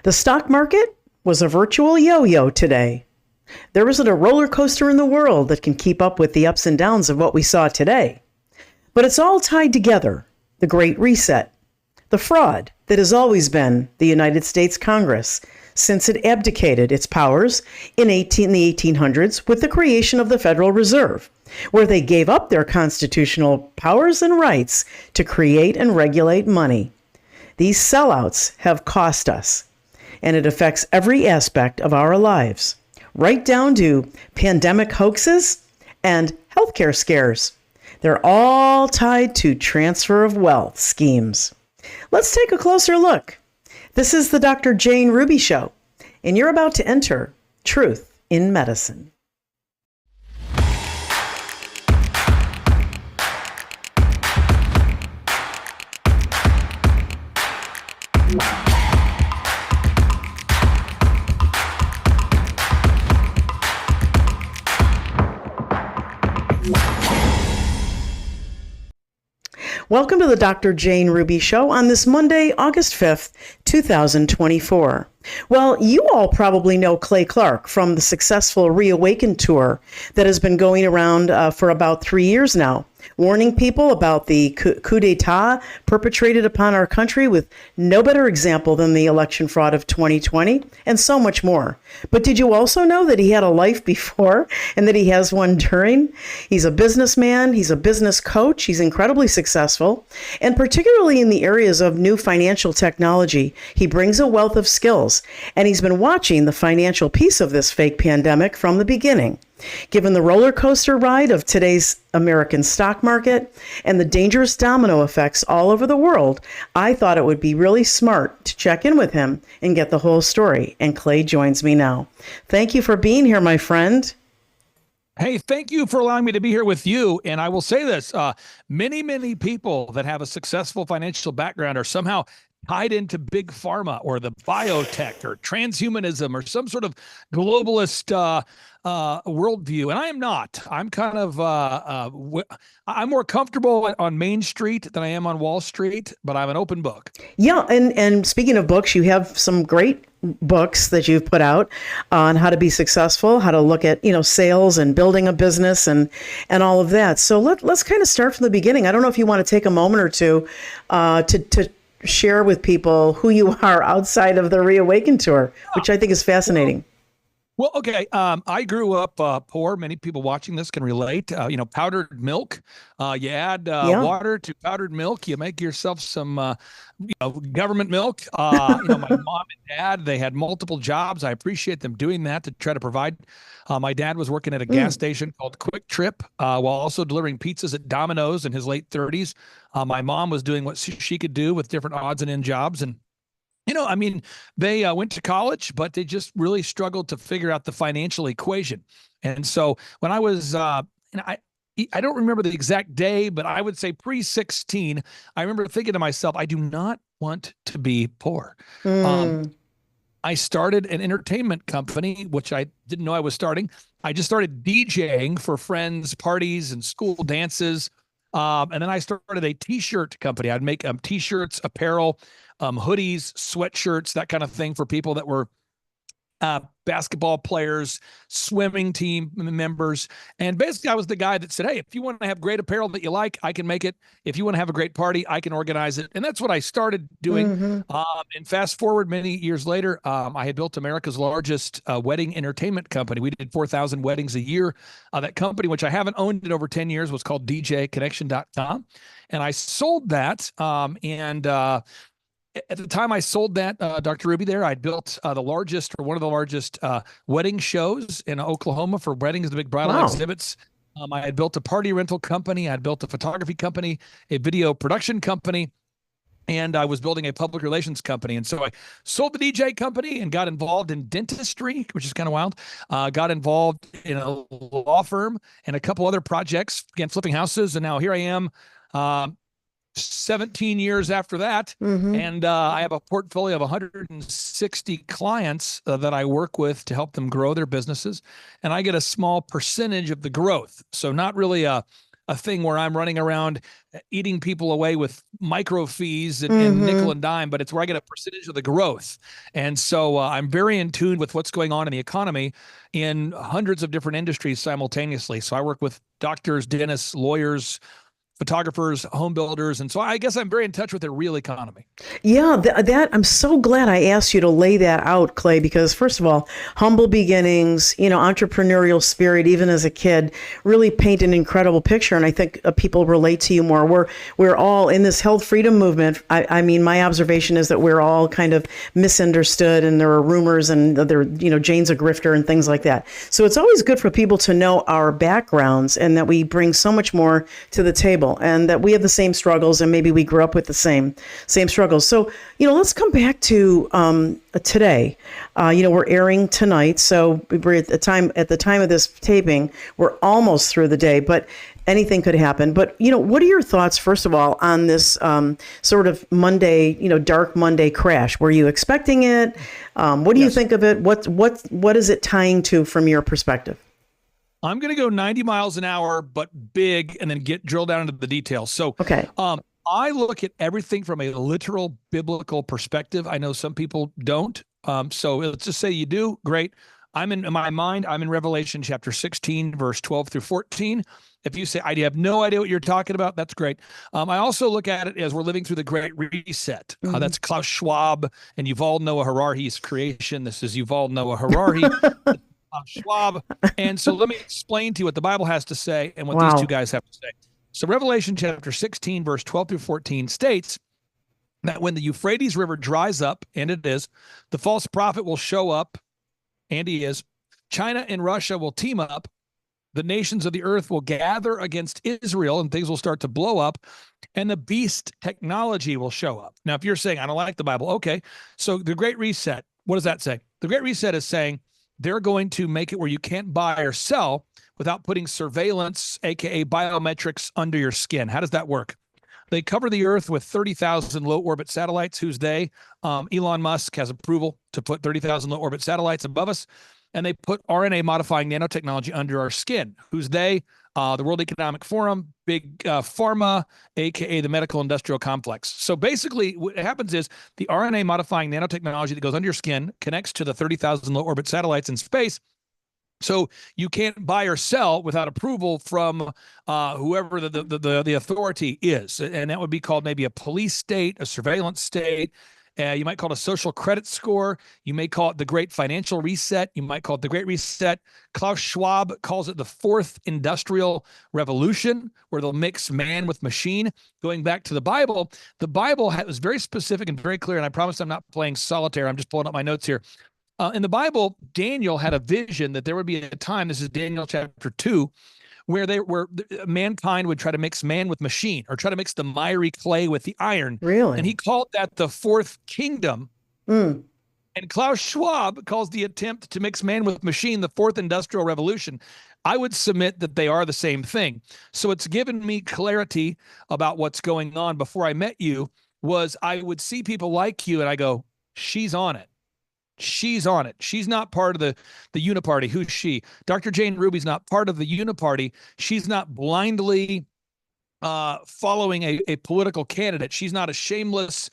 The stock market was a virtual yo-yo today. There isn't a roller coaster in the world that can keep up with the ups and downs of what we saw today. But it's all tied together. The Great Reset, the fraud that has always been the United States Congress since it abdicated its powers in the 1800s with the creation of the Federal Reserve, where they gave up their constitutional powers and rights to create and regulate money. These sellouts have cost us, and it affects every aspect of our lives, right down to pandemic hoaxes and healthcare scares. They're all tied to transfer of wealth schemes. Let's take a closer look. This is the Dr.Jane Ruby Show, and you're about to enter Truth in Medicine. Welcome to the Dr. Jane Ruby Show on this Monday, August 5th, 2024. Well, you all probably know Clay Clark from the successful Reawaken Tour that has been going around for about 3 years now, warning people about the coup d'etat perpetrated upon our country with no better example than the election fraud of 2020 and so much more. But did you also know that he had a life before and that he has one during? He's a businessman. He's a business coach. He's incredibly successful. And particularly in the areas of new financial technology, he brings a wealth of skills. And he's been watching the financial piece of this fake pandemic from the beginning. Given the roller coaster ride of today's American stock market and the dangerous domino effects all over the world, I thought it would be really smart to check in with him and get the whole story. And Clay joins me now. Thank you for being here, my friend. Hey, thank you for allowing me to be here with you. And I will say this, many people that have a successful financial background are somehow tied into big pharma or the biotech or transhumanism or some sort of globalist worldview. And I am not. I'm kind of, I'm more comfortable on Main Street than I am on Wall Street, but I'm an open book. Yeah. And speaking of books, you have some great books that you've put out on how to be successful, how to look at, sales and building a business and all of that. So let's kind of start from the beginning. I don't know if you want to take a moment or two to share with people who you are outside of the Reawaken Tour, which I think is fascinating. Well, okay. I grew up poor. Many people watching this can relate. Powdered milk. You add water to powdered milk. You make yourself some government milk. My mom and dad, they had multiple jobs. I appreciate them doing that to try to provide. My dad was working at a gas station called Quick Trip while also delivering pizzas at Domino's in his late 30s. My mom was doing what she could do with different odds and end jobs. And they went to college, but they just really struggled to figure out the financial equation. And so when I was, I don't remember the exact day, but I would say pre-16, I remember thinking to myself, I do not want to be poor. I started an entertainment company, which I didn't know I was starting. I just started DJing for friends' parties and school dances. And then I started a t-shirt company. I'd make t-shirts, apparel, hoodies, sweatshirts, that kind of thing for people that were basketball players, swimming team members. And basically I was the guy that said, hey, if you want to have great apparel that you like, I can make it. If you want to have a great party, I can organize it. And that's what I started doing. And fast forward many years later, I had built America's largest wedding entertainment company. We did 4,000 weddings a year. That company, which I haven't owned in over 10 years, was called DJconnection.com. And I sold that. At the time I sold that, Dr. Ruby there, I'd built one of the largest wedding shows in Oklahoma for weddings, the big bridal exhibits. I had built a party rental company. I had built a photography company, a video production company, and I was building a public relations company. And so I sold the DJ company and got involved in dentistry, which is kind of wild. Got involved in a law firm and a couple other projects, again, flipping houses. And now here I am, 17 years after that. And I have a portfolio of 160 clients that I work with to help them grow their businesses. And I get a small percentage of the growth. So not really a a thing where I'm running around eating people away with micro fees and nickel and dime, but it's where I get a percentage of the growth. And so I'm very in tune with what's going on in the economy in hundreds of different industries simultaneously. So I work with doctors, dentists, lawyers, photographers, home builders. And so I guess I'm very in touch with the real economy. Yeah, that I'm so glad I asked you to lay that out, Clay, because first of all, humble beginnings, entrepreneurial spirit, even as a kid, really paint an incredible picture. And I think people relate to you more. We're all in this health freedom movement. I mean, my observation is that we're all kind of misunderstood, and there are rumors, and Jane's a grifter and things like that. So it's always good for people to know our backgrounds and that we bring so much more to the table, and that we have the same struggles, and maybe we grew up with the same struggles. So, let's come back to today. We're airing tonight, so we're at the time of this taping, we're almost through the day, but anything could happen. But, what are your thoughts, first of all, on this sort of Monday, dark Monday crash? Were you expecting it? What do you think of it? What is it tying to from your perspective? I'm going to go 90 miles an hour, but big, and then drill down into the details. So, okay. I look at everything from a literal biblical perspective. I know some people don't. So let's just say you do. Great. In my mind, I'm in Revelation chapter 16, verse 12 through 14. If you say, I have no idea what you're talking about, that's great. I also look at it as we're living through the Great Reset. That's Klaus Schwab and Yuval Noah Harari's creation. This is Yuval Noah Harari. Schwab. And so let me explain to you what the Bible has to say and what these two guys have to say. So Revelation chapter 16, verse 12 through 14 states that when the Euphrates River dries up, and it is, the false prophet will show up, and he is. China and Russia will team up. The nations of the earth will gather against Israel, and things will start to blow up, and the beast technology will show up. Now, if you're saying, I don't like the Bible, okay. So the Great Reset, what does that say? The Great Reset is saying, they're going to make it where you can't buy or sell without putting surveillance, aka biometrics, under your skin. How does that work? They cover the earth with 30,000 low orbit satellites. Who's they? Elon Musk has approval to put 30,000 low orbit satellites above us, and they put RNA modifying nanotechnology under our skin. Who's they? The World Economic Forum, big pharma, aka the medical industrial complex. So basically what happens is the RNA modifying nanotechnology that goes under your skin connects to the 30,000 low orbit satellites in space. So you can't buy or sell without approval from whoever the authority is. And that would be called maybe a police state, a surveillance state. You might call it a social credit score. You may call it the Great Financial Reset. You might call it the Great Reset. Klaus Schwab calls it the fourth industrial revolution, where they'll mix man with machine. Going back to the Bible was very specific and very clear, and I promise I'm not playing solitaire. I'm just pulling up my notes here. In the Bible, Daniel had a vision that there would be a time, this is Daniel chapter 2, where mankind would try to mix man with machine, or try to mix the miry clay with the iron. Really? And he called that the fourth kingdom. And Klaus Schwab calls the attempt to mix man with machine the fourth industrial revolution. I would submit that they are the same thing. So it's given me clarity about what's going on. Before I met you, I would see people like you and I go, she's on it. She's on it. She's not part of the uniparty. Who's she? Dr. Jane Ruby's not part of the uniparty. She's not blindly following a political candidate. She's not a shameless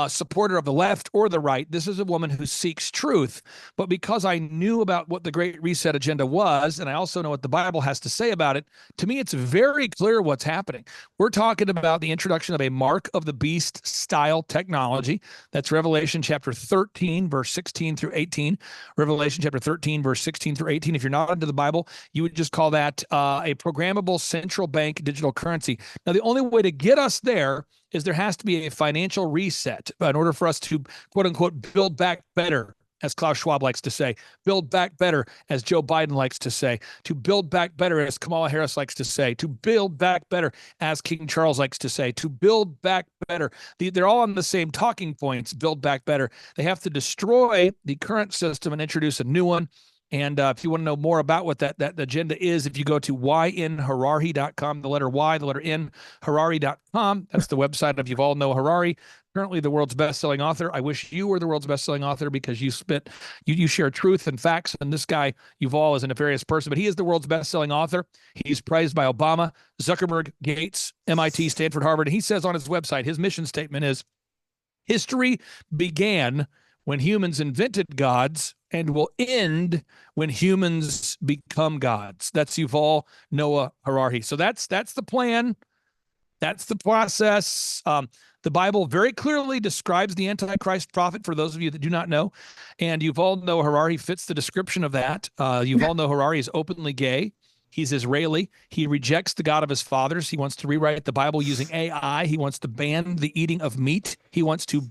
supporter of the left or the right. This is a woman who seeks truth. But because I knew about what the Great Reset agenda was, and I also know what the Bible has to say about it, to me, it's very clear what's happening. We're talking about the introduction of a mark of the beast style technology. That's Revelation chapter 13, verse 16 through 18. Revelation chapter 13, verse 16 through 18. If you're not into the Bible, you would just call that a programmable central bank digital currency. Now, the only way to get us there is there has to be a financial reset in order for us to, quote unquote, build back better, as Klaus Schwab likes to say, build back better, as Joe Biden likes to say, to build back better, as Kamala Harris likes to say, to build back better, as King Charles likes to say, to build back better. They're all on the same talking points, build back better. They have to destroy the current system and introduce a new one. And if you want to know more about what that agenda is, if you go to ynharari.com, the letter Y, the letter N, Harari.com, that's the website of Yuval Noah Harari. currently the world's best-selling author. I wish you were the world's best-selling author because you share truth and facts. And this guy, Yuval, is a nefarious person, but he is the world's best-selling author. He's praised by Obama, Zuckerberg, Gates, MIT, Stanford, Harvard. And he says on his website, his mission statement is, history began when humans invented gods and will end when humans become gods. That's Yuval Noah Harari. So that's the plan. That's the process. The Bible very clearly describes the Antichrist prophet, for those of you that do not know. And Yuval Noah Harari fits the description of that. Yuval Noah Harari is openly gay. He's Israeli. He rejects the God of his fathers. He wants to rewrite the Bible using AI. He wants to ban the eating of meat. He wants to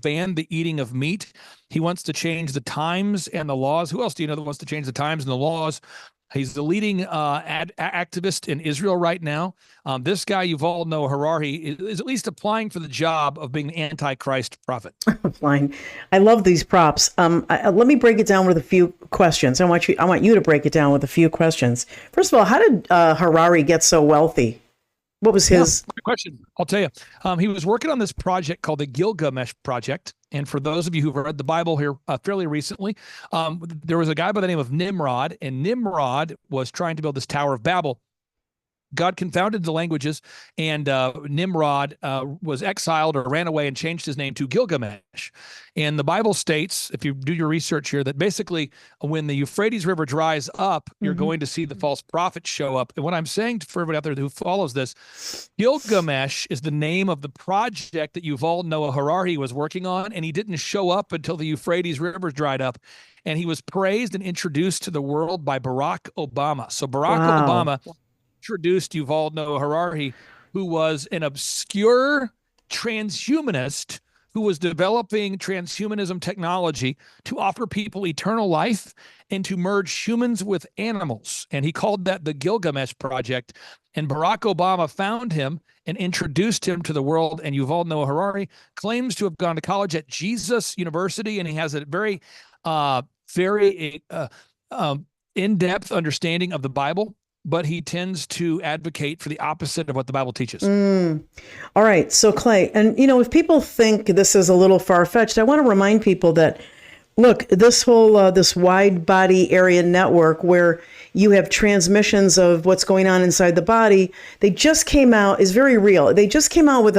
change the times and the laws. Who else do you know that wants to change the times and the laws? He's the leading activist in Israel right now. This guy, Yuval Noah Harari, is at least applying for the job of being the Antichrist prophet. Applying. I love these props. Let me break it down with a few questions. I want you to break it down with a few questions. First of all, how did Harari get so wealthy? What was his good question? I'll tell you. He was working on this project called the Gilgamesh Project. And for those of you who've read the Bible here fairly recently, there was a guy by the name of Nimrod, and Nimrod was trying to build this Tower of Babel. God confounded the languages, and Nimrod was exiled or ran away and changed his name to Gilgamesh. And the Bible states, if you do your research here, that basically when the Euphrates River dries up, you're going to see the false prophets show up. And what I'm saying for everybody out there who follows this, Gilgamesh is the name of the project that Yuval Noah Harari was working on, and he didn't show up until the Euphrates River dried up. And he was praised and introduced to the world by Barack Obama. So Barack Obama introduced Yuval Noah Harari, who was an obscure transhumanist who was developing transhumanism technology to offer people eternal life and to merge humans with animals. And he called that the Gilgamesh Project. And Barack Obama found him and introduced him to the world. And Yuval Noah Harari claims to have gone to college at Jesus University, and he has a very in-depth understanding of the Bible, but he tends to advocate for the opposite of what the Bible teaches. All right. So Clay, and if people think this is a little far-fetched, I want to remind people that, look, this whole, this wide body area network where you have transmissions of what's going on inside the body, they just came out, is very real. They just came out with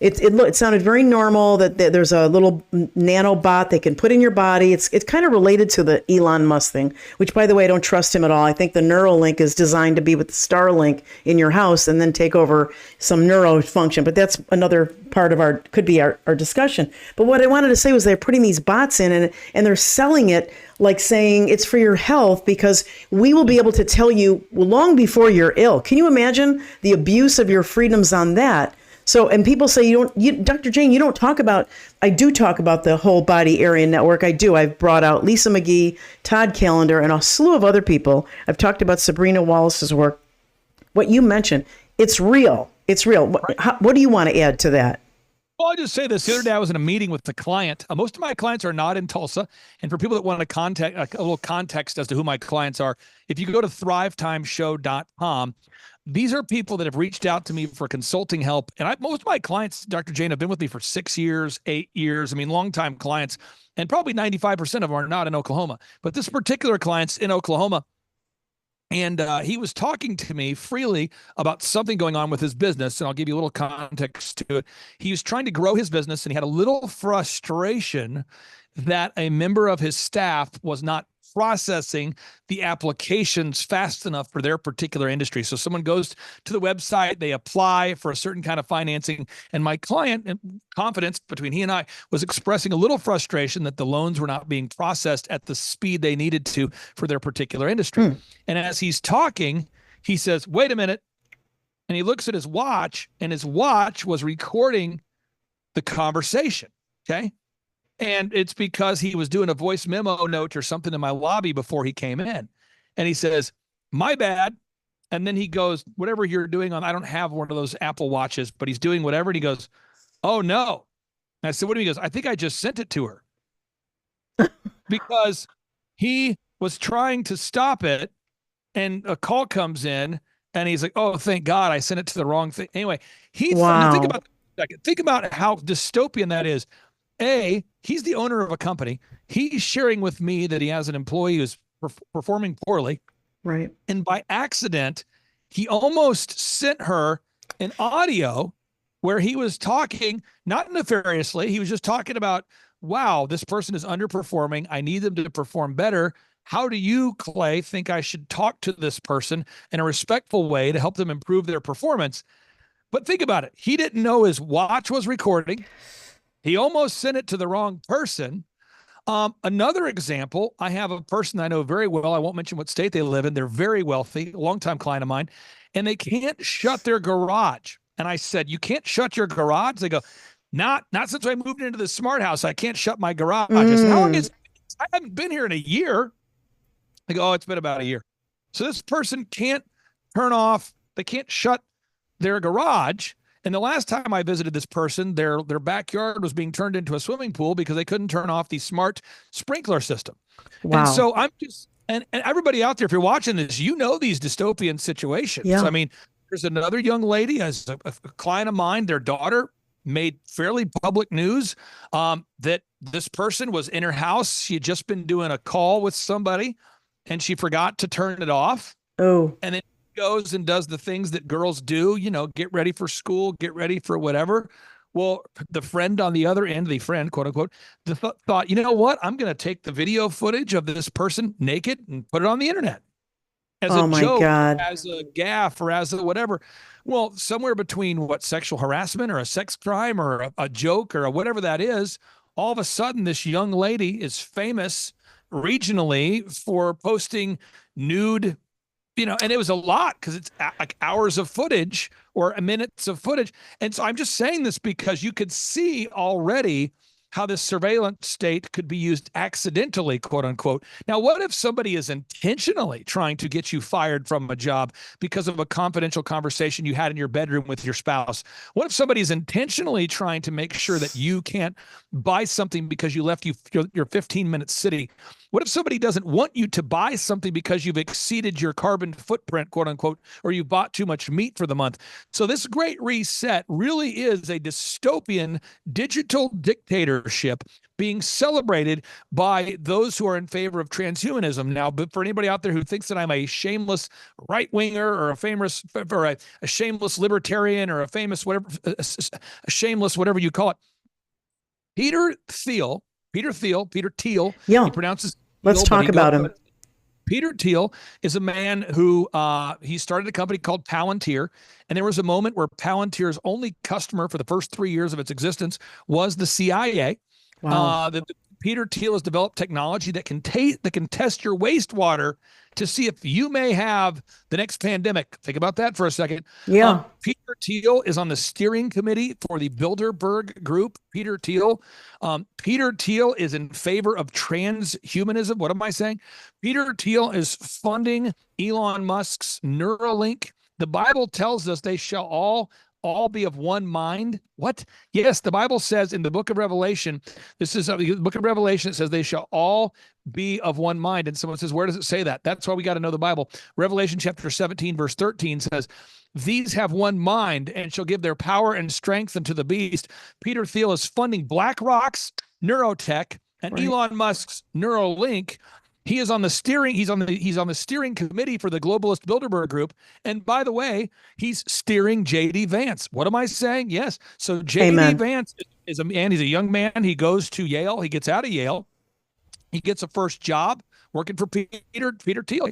it sounded very normal that there's a little nanobot they can put in your body. It's kind of related to the Elon Musk thing, which, by the way, I don't trust him at all. I think the Neuralink is designed to be with the Starlink in your house and then take over some neuro function. But that's another part of our discussion. But what I wanted to say was they're putting these bots in and they're selling it like saying it's for your health because we will be able to tell you long before you're ill. Can you imagine the abuse of your freedoms on that? So, and people say Dr. Jane, you don't talk about, I do talk about the whole body area network. I do. I've brought out Lisa McGee, Todd Callender, and a slew of other people. I've talked about Sabrina Wallace's work. What you mentioned, it's real. It's real. What do you want to add to that? Well, I'll just say this. The other day I was in a meeting with the client. Most of my clients are not in Tulsa. And for people that want a little context as to who my clients are, if you go to thrivetimeshow.com, these are people that have reached out to me for consulting help. And most of my clients, Dr. Jane, have been with me for 6 years, 8 years. I mean, longtime clients, and probably 95% of them are not in Oklahoma. But this particular client's in Oklahoma. And he was talking to me freely about something going on with his business. And I'll give you a little context to it. He was trying to grow his business, and he had a little frustration that a member of his staff was not processing the applications fast enough for their particular industry. So someone goes to the website, they apply for a certain kind of financing, and my client, in confidence between he and I, was expressing a little frustration that the loans were not being processed at the speed they needed to for their particular industry. And as he's talking, he says, wait a minute. And he looks at his watch, and his watch was recording the conversation. Okay. And it's because he was doing a voice memo note or something in my lobby before he came in. And he says, my bad. And then he goes, whatever you're doing I don't have one of those Apple Watches, but he's doing whatever. And he goes, oh no. And I said, what do you? He goes, I think I just sent it to her. Because he was trying to stop it and a call comes in and he's like, oh, thank God I sent it to the wrong thing. Anyway, think about second. Think about how dystopian that is. He's the owner of a company. He's sharing with me that he has an employee who's performing poorly. Right. And by accident, he almost sent her an audio where he was talking, not nefariously. He was just talking about, wow, this person is underperforming. I need them to perform better. How do you, Clay, think I should talk to this person in a respectful way to help them improve their performance? But think about it. He didn't know his watch was recording. He almost sent it to the wrong person. Another example, I have a person I know very well. I won't mention what state they live in. They're very wealthy, a longtime client of mine, and they can't shut their garage. And I said, you can't shut your garage? They go, not since I moved into the smart house. I can't shut my garage. I said, how long is it? I haven't been here in a year. They go, oh, it's been about a year. So this person can't turn off, they can't shut their garage. And the last time I visited this person, their backyard was being turned into a swimming pool because they couldn't turn off the smart sprinkler system. Wow. And so I'm just, and everybody out there, if you're watching this, you know these dystopian situations. Yeah. I mean, there's another young lady, as a client of mine, their daughter made fairly public news that this person was in her house. She had just been doing a call with somebody and she forgot to turn it off. Oh. And then goes and does the things that girls do, get ready for school, get ready for whatever. Well, the friend on the other end, the friend, quote unquote, thought, you know what? I'm going to take the video footage of this person naked and put it on the internet as a joke, as a gaffe, or as a whatever. Well, somewhere between sexual harassment or a sex crime or a joke or whatever that is, all of a sudden this young lady is famous regionally for posting nude, and it was a lot because it's like hours of footage or minutes of footage. And so I'm just saying this because you could see already how this surveillance state could be used accidentally, quote unquote. Now, what if somebody is intentionally trying to get you fired from a job because of a confidential conversation you had in your bedroom with your spouse? What if somebody is intentionally trying to make sure that you can't buy something because you left your 15-minute city? What if somebody doesn't want you to buy something because you've exceeded your carbon footprint, quote unquote, or you bought too much meat for the month? So this great reset really is a dystopian digital dictatorship being celebrated by those who are in favor of transhumanism. Now, but for anybody out there who thinks that I'm a shameless right-winger or a shameless libertarian or a shameless whatever you call it, Peter Thiel, yeah. he pronounces Let's talk about him. Peter Thiel is a man who he started a company called Palantir, and there was a moment where Palantir's only customer for the first 3 years of its existence was the CIA. Wow. Peter Thiel has developed technology that can test your wastewater to see if you may have the next pandemic. Think about that for a second. Yeah. Peter Thiel is on the steering committee for the Bilderberg Group. Peter Thiel is in favor of transhumanism. What am I saying? Peter Thiel is funding Elon Musk's Neuralink. The Bible tells us they shall all be of one mind. What? Yes, the Bible says in the book of Revelation, this is the book of Revelation, it says they shall all be of one mind. And someone says, where does it say that? That's why we got to know the Bible. Revelation chapter 17, verse 13 says, these have one mind and shall give their power and strength unto the beast. Peter Thiel is funding BlackRock's Neurotech and Elon Musk's Neuralink. He is on the steering. He's on the steering committee for the globalist Bilderberg Group. And by the way, he's steering J.D. Vance. What am I saying? Yes. So J.D. Vance is a man. He's a young man. He goes to Yale. He gets out of Yale. He gets a first job working for Peter Thiel.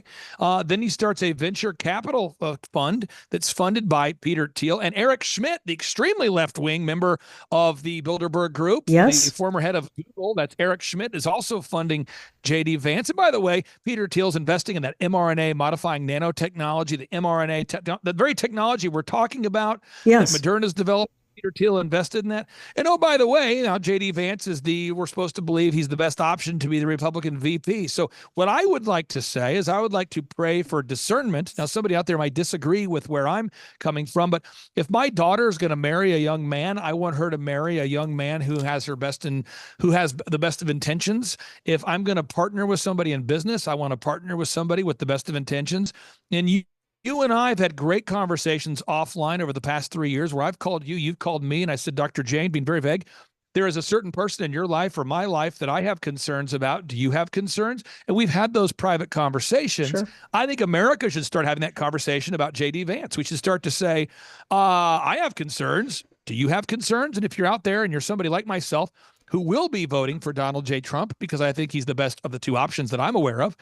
Then he starts a venture capital fund that's funded by Peter Thiel and Eric Schmidt, the extremely left-wing member of the Bilderberg Group. Yes. The former head of Google, that's Eric Schmidt, is also funding J.D. Vance. And by the way, Peter Thiel's investing in that mRNA modifying nanotechnology, the mRNA, the very technology we're talking about that Moderna's developed. Peter Thiel invested in that. And oh, by the way, now J.D. Vance we're supposed to believe he's the best option to be the Republican VP. So what I would like to say is I would like to pray for discernment. Now, somebody out there might disagree with where I'm coming from, but if my daughter is going to marry a young man, I want her to marry a young man who has the best of intentions. If I'm going to partner with somebody in business, I want to partner with somebody with the best of intentions. And you You and I have had great conversations offline over the past 3 years where I've called you, you've called me, and I said, Dr. Jane, being very vague, there is a certain person in your life or my life that I have concerns about. Do you have concerns? And we've had those private conversations. Sure. I think America should start having that conversation about J.D. Vance. We should start to say, I have concerns. Do you have concerns? And if you're out there and you're somebody like myself who will be voting for Donald J. Trump because I think he's the best of the two options that I'm aware of,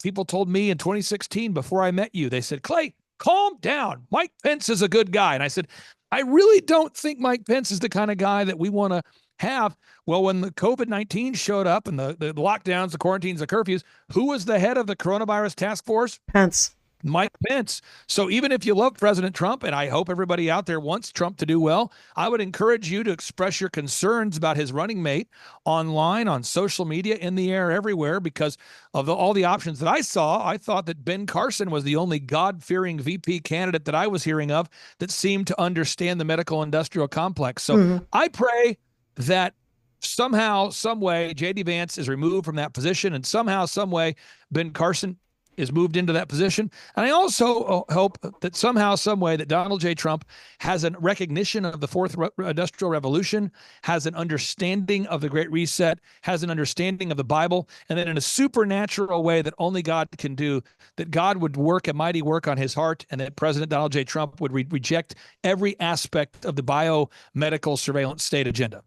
people told me in 2016 before I met you, they said, Clay, calm down. Mike Pence is a good guy. And I said, I really don't think Mike Pence is the kind of guy that we want to have. Well, when the COVID-19 showed up and the lockdowns, the quarantines, the curfews, who was the head of the coronavirus task force? Pence. Mike Pence. So even if you love President Trump, and I hope everybody out there wants Trump to do well, I would encourage you to express your concerns about his running mate online, on social media, in the air, everywhere, because of all the options that I saw. I thought that Ben Carson was the only God-fearing VP candidate that I was hearing of that seemed to understand the medical industrial complex. So I pray that somehow, some way, J.D. Vance is removed from that position, and somehow, some way, Ben Carson is moved into that position. And I also hope that somehow, some way, that Donald J. Trump has a recognition of the fourth industrial revolution, has an understanding of the Great Reset, has an understanding of the Bible, and then in a supernatural way that only God can do, that God would work a mighty work on his heart, and that President Donald J. Trump would reject every aspect of the biomedical surveillance state agenda.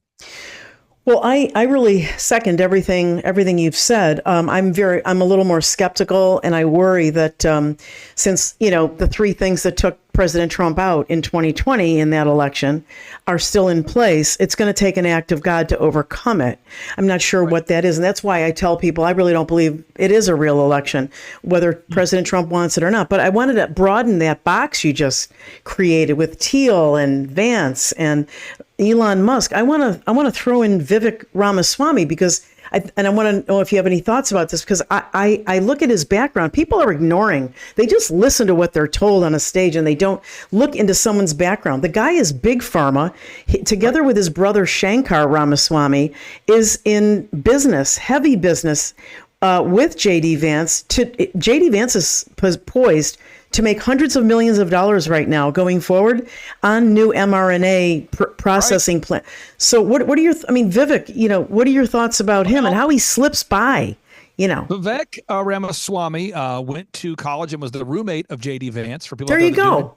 Well, I really second everything you've said. I'm a little more skeptical, and I worry that since the three things that took President Trump out in 2020 in that election are still in place, it's going to take an act of God to overcome it. I'm not sure what that is, and that's why I tell people I really don't believe it is a real election, whether President Trump wants it or not. But I wanted to broaden that box you just created with Thiel and Vance and Elon Musk. I want to throw in Vivek Ramaswamy because I want to know if you have any thoughts about this, because I look at his background. People are ignoring. They just listen to what they're told on a stage, and they don't look into someone's background. The guy is big pharma. Together with his brother Shankar Ramaswamy, is in business, heavy business, with J.D. Vance. J.D. Vance is poised to make hundreds of millions of dollars right now going forward on new mRNA processing plant. So what are your, Vivek, what are your thoughts about him and how he slips by, Vivek Ramaswamy went to college and was the roommate of J.D. Vance. For people there you go.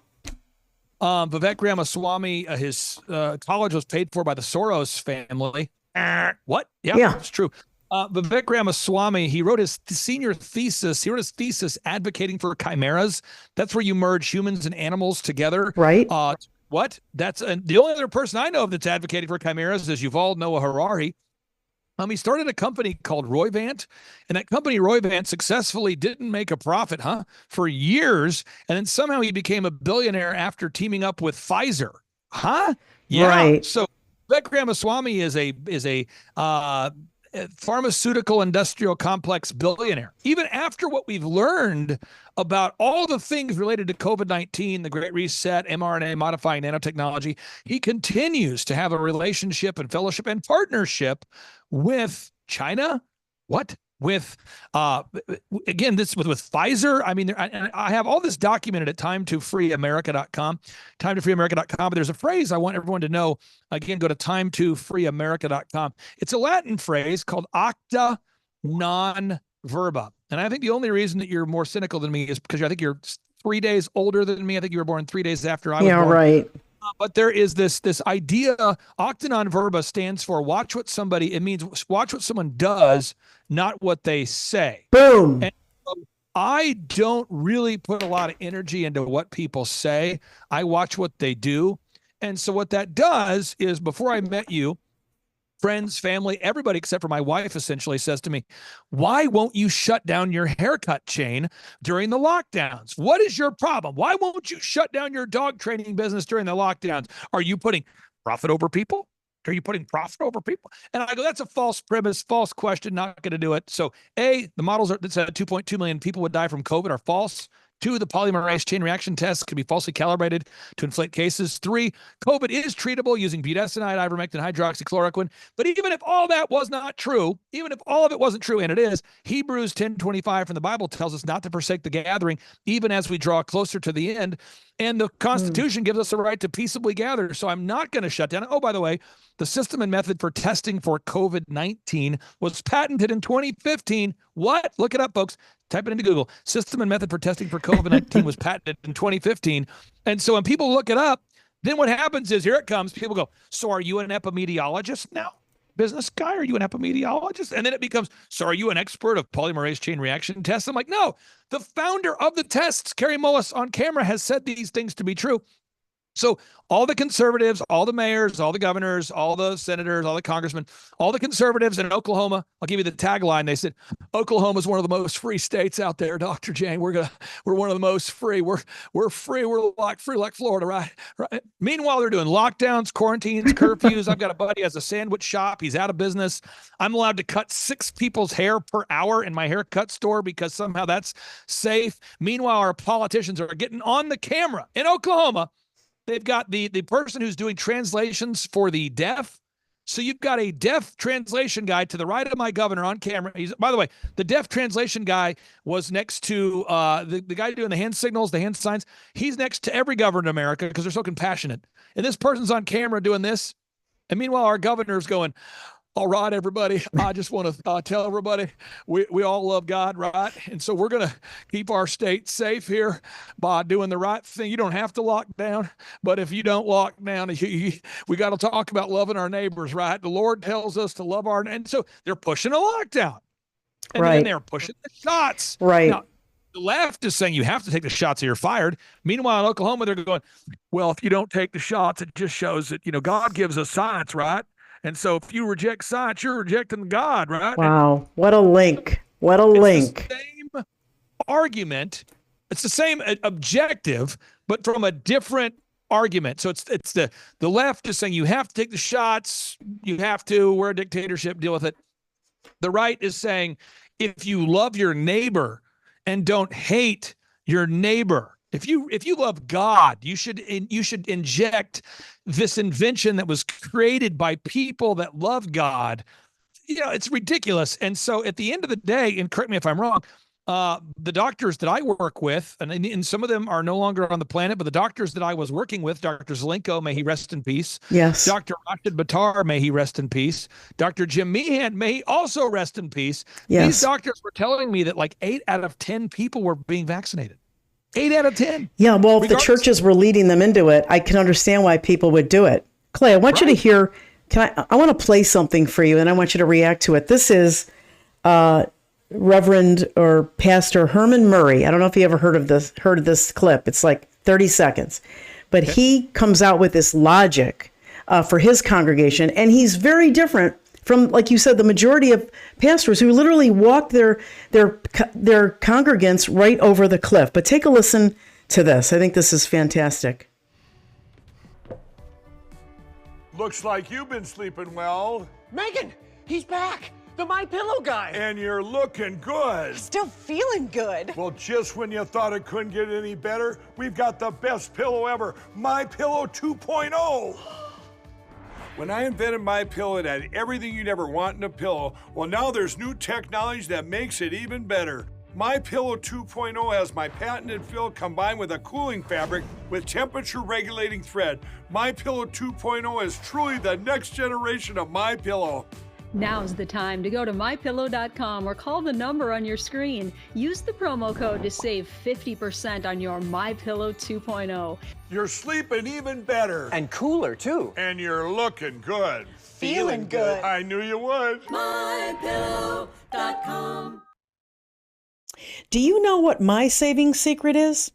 Vivek Ramaswamy, his college was paid for by the Soros family. What? Yeah, it's true. Vivek Ramaswamy, he wrote his senior thesis. He wrote his thesis advocating for chimeras. That's where you merge humans and animals together. Right. What? That's the only other person I know of that's advocating for chimeras is Yuval Noah Harari. He started a company called Roivant, and that company Roivant successfully didn't make a profit, for years, and then somehow he became a billionaire after teaming up with Pfizer. Yeah. Right. So Vivek Ramaswamy is a pharmaceutical industrial complex billionaire. Even after what we've learned about all the things related to COVID-19, the Great Reset, mRNA, modifying nanotechnology, he continues to have a relationship and fellowship and partnership with China. What? With, again, this with Pfizer. I mean, I have all this documented at time2freeamerica.com, time2freeamerica.com. But there's a phrase I want everyone to know. Again, go to time2freeamerica.com. It's a Latin phrase called acta non verba. And I think the only reason that you're more cynical than me is because I think you're 3 days older than me. I think you were born 3 days after I was born. Yeah, right. But there is this idea, acta non verba stands for it means watch what someone does, not what they say. Boom. And so I don't really put a lot of energy into what people say. I watch what they do. And so what that does is, before I met you, friends, family, everybody except for my wife essentially says to me, why won't you shut down your haircut chain during the lockdowns? What is your problem? Why won't you shut down your dog training business during the lockdowns? Are you putting profit over people? Are you putting profit over people? And I go, that's a false premise, false question, not going to do it. So the models that said 2.2 million people would die from COVID are false. 2, the polymerase chain reaction tests can be falsely calibrated to inflate cases. 3, COVID is treatable using budesonide, ivermectin, hydroxychloroquine. But even if all that was not true, even if all of it wasn't true, and it is, Hebrews 10:25 from the Bible tells us not to forsake the gathering, even as we draw closer to the end. And the Constitution gives us the right to peaceably gather. So I'm not going to shut down. Oh, by the way, the system and method for testing for COVID-19 was patented in 2015. What? Look it up, folks. Type it into Google. System and method for testing for COVID-19 was patented in 2015. And so when people look it up, then what happens is, here it comes, people go, so are you an epidemiologist now? Business guy, are you an epidemiologist? And then it becomes, so are you an expert of polymerase chain reaction tests? I'm like, no, the founder of the tests, Carrie Mullis, on camera has said these things to be true. So all the conservatives, all the mayors, all the governors, all the senators, all the congressmen, all the conservatives in Oklahoma, I'll give you the tagline. They said, Oklahoma is one of the most free states out there, Dr. Jane. We're one of the most free. We're free. We're like free like Florida, right? Meanwhile, they're doing lockdowns, quarantines, curfews. I've got a buddy who has a sandwich shop. He's out of business. I'm allowed to cut 6 people's hair per hour in my haircut store because somehow that's safe. Meanwhile, our politicians are getting on the camera in Oklahoma. They've got the person who's doing translations for the deaf. So you've got a deaf translation guy to the right of my governor on camera. By the way, the deaf translation guy was next to the guy doing the hand signals, the hand signs. He's next to every governor in America because they're so compassionate. And this person's on camera doing this. And meanwhile, our governor's going, all right, everybody, I just want to tell everybody we all love God, right? And so we're going to keep our state safe here by doing the right thing. You don't have to lock down, but if you don't lock down, we got to talk about loving our neighbors, right? The Lord tells us to love our, and so they're pushing a lockdown. And then they're pushing the shots. Right. Now, the left is saying you have to take the shots or you're fired. Meanwhile, in Oklahoma, they're going, well, if you don't take the shots, it just shows that, God gives us science, right? And so if you reject science, you're rejecting God, right? Wow. What a link. What a link. The same argument. It's the same objective, but from a different argument. So it's the left is saying you have to take the shots. You have to. We're a dictatorship. Deal with it. The right is saying if you love your neighbor and don't hate your neighbor, if you love God, you should inject this invention that was created by people that love God. It's ridiculous. And so at the end of the day, and correct me if I'm wrong, the doctors that I work with, and some of them are no longer on the planet, but the doctors that I was working with, Dr. Zelenko, may he rest in peace. Yes. Dr. Rashid Buttar, may he rest in peace. Dr. Jim Meehan, may he also rest in peace. Yes. These doctors were telling me that like 8 out of 10 people were being vaccinated. 8 out of 10. Yeah, well, if the churches were leading them into it, I can understand why people would do it. Clay, I want you to hear, I want to play something for you, and I want you to react to it. This is Reverend or Pastor Herman Murray. I don't know if you ever heard of this clip. It's like 30 seconds. But he comes out with this logic for his congregation, and he's very different from, like you said, the majority of pastors who literally walk their congregants right over the cliff. But take a listen to this. I think this is fantastic. Looks like you've been sleeping well. Megan, he's back. The My Pillow guy. And you're looking good. Still feeling good. Well, just when you thought it couldn't get any better, we've got the best pillow ever, My Pillow 2.0. When I invented My Pillow, it had everything you'd ever want in a pillow. Well, now there's new technology that makes it even better. My Pillow 2.0 has my patented fill combined with a cooling fabric with temperature regulating thread. My Pillow 2.0 is truly the next generation of My Pillow. Now's the time to go to mypillow.com or call the number on your screen. Use the promo code to save 50% on your My Pillow 2.0. You're sleeping even better. And cooler, too. And you're looking good. Feeling good. I knew you would. mypillow.com. Do you know what my saving secret is?